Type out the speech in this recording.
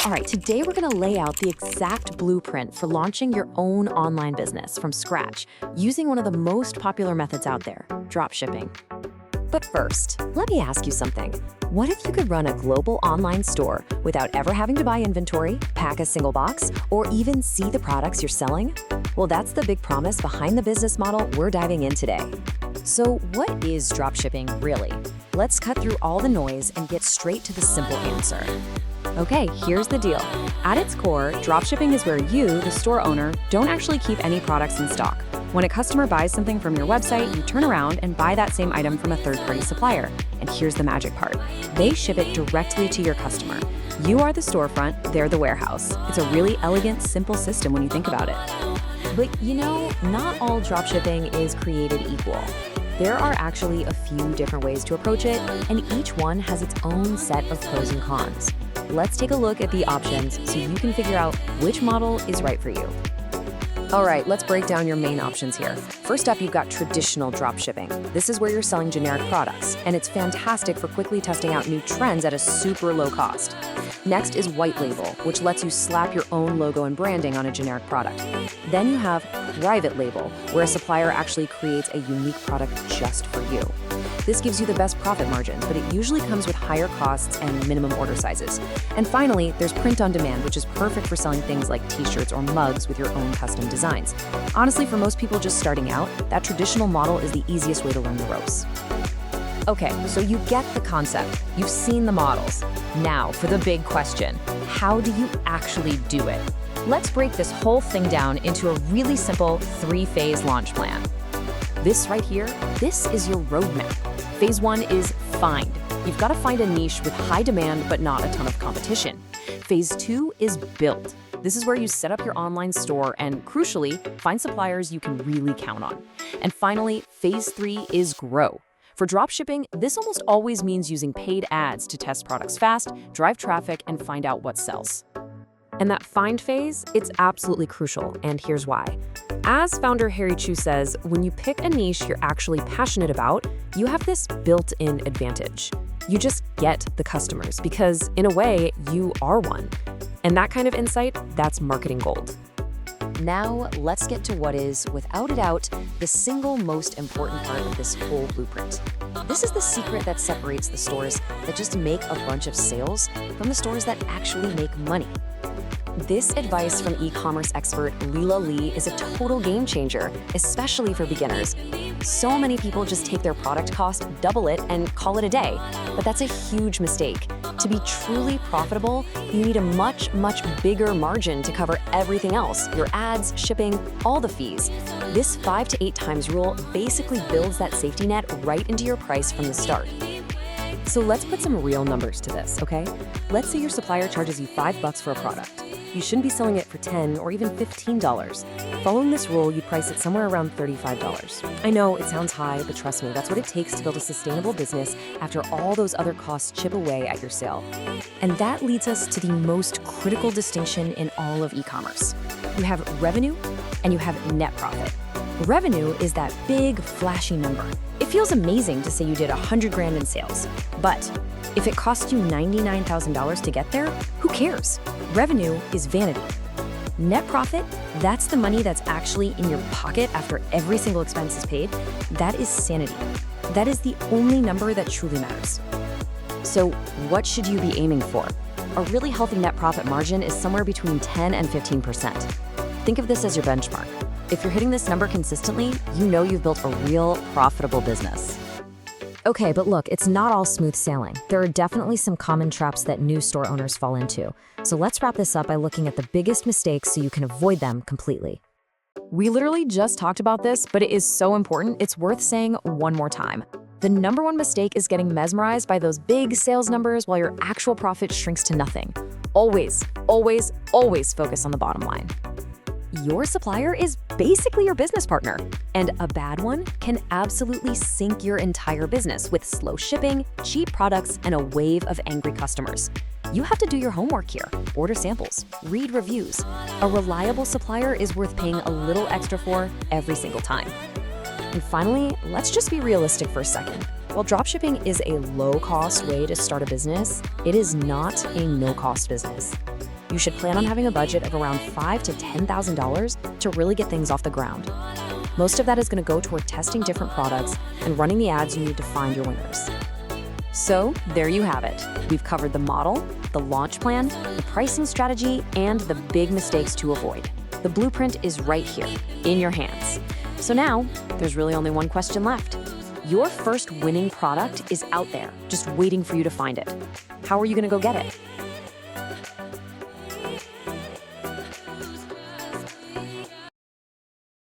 All right, today we're going to lay out the exact blueprint for launching your own online business from scratch using one of the most popular methods out there, dropshipping. But first, let me ask you something. What if you could run a global online store without ever having to buy inventory, pack a single box, or even see the products you're selling? Well, that's the big promise behind the business model we're diving in today. So what is dropshipping really? Let's cut through all the noise and get straight to the simple answer. Okay, here's the deal. At its core, dropshipping is where you, the store owner, don't actually keep any products in stock. When a customer buys something from your website, you turn around and buy that same item from a third-party supplier. And here's the magic part. They ship it directly to your customer. You are the storefront, they're the warehouse. It's a really elegant, simple system when you think about it. But not all dropshipping is created equal. There are actually a few different ways to approach it, and each one has its own set of pros and cons. Let's take a look at the options so you can figure out which model is right for you. All right, let's break down your main options here. First up, you've got traditional dropshipping. This is where you're selling generic products, and it's fantastic for quickly testing out new trends at a super low cost. Next is white label, which lets you slap your own logo and branding on a generic product. Then you have private label, where a supplier actually creates a unique product just for you. This gives you the best profit margin, but it usually comes with higher costs and minimum order sizes. And finally, there's print on demand, which is perfect for selling things like t-shirts or mugs with your own custom designs. Honestly, for most people just starting out, that traditional model is the easiest way to learn the ropes. Okay, so you get the concept. You've seen the models. Now for the big question, how do you actually do it? Let's break this whole thing down into a really simple 3-phase launch plan. This right here, this is your roadmap. Phase 1 is find. You've got to find a niche with high demand but not a ton of competition. Phase 2 is build. This is where you set up your online store and, crucially, find suppliers you can really count on. And finally, phase 3 is grow. For dropshipping, this almost always means using paid ads to test products fast, drive traffic, and find out what sells. And that find phase, it's absolutely crucial, and here's why. As founder Harry Chu says, when you pick a niche you're actually passionate about, you have this built-in advantage. You just get the customers because, in a way, you are one. And that kind of insight, that's marketing gold. Now, let's get to what is, without a doubt, the single most important part of this whole blueprint. This is the secret that separates the stores that just make a bunch of sales from the stores that actually make money. This advice from e-commerce expert Leela Lee is a total game changer, especially for beginners. So many people just take their product cost, double it, and call it a day. But that's a huge mistake. To be truly profitable, you need a much, much bigger margin to cover everything else, your ads, shipping, all the fees. This 5 to 8 times rule basically builds that safety net right into your price from the start. So let's put some real numbers to this, okay? Let's say your supplier charges you $5 for a product. You shouldn't be selling it for $10 or even $15. Following this rule, you'd price it somewhere around $35. I know it sounds high, but trust me, that's what it takes to build a sustainable business after all those other costs chip away at your sale. And that leads us to the most critical distinction in all of e-commerce. You have revenue and you have net profit. Revenue is that big, flashy number. It feels amazing to say you did $100,000 in sales, but if it costs you $99,000 to get there, who cares? Revenue is vanity. Net profit, that's the money that's actually in your pocket after every single expense is paid. That is sanity. That is the only number that truly matters. So what should you be aiming for? A really healthy net profit margin is somewhere between 10 and 15%. Think of this as your benchmark. If you're hitting this number consistently, you know you've built a real profitable business. Okay, but look, it's not all smooth sailing. There are definitely some common traps that new store owners fall into. So let's wrap this up by looking at the biggest mistakes so you can avoid them completely. We literally just talked about this, but it is so important, it's worth saying one more time. The number one mistake is getting mesmerized by those big sales numbers while your actual profit shrinks to nothing. Always, always, always focus on the bottom line. Your supplier is basically your business partner, and a bad one can absolutely sink your entire business with slow shipping, cheap products, and a wave of angry customers. You have to do your homework here, order samples, read reviews. A reliable supplier is worth paying a little extra for every single time. And finally, let's just be realistic for a second. While dropshipping is a low-cost way to start a business, it is not a no-cost business. you should plan on having a budget of around $5,000 to $10,000 to really get things off the ground. Most of that is going to go toward testing different products and running the ads you need to find your winners. So there you have it. We've covered the model, the launch plan, the pricing strategy, and the big mistakes to avoid. The blueprint is right here, in your hands. So now, there's really only one question left. Your first winning product is out there, just waiting for you to find it. How are you going to go get it?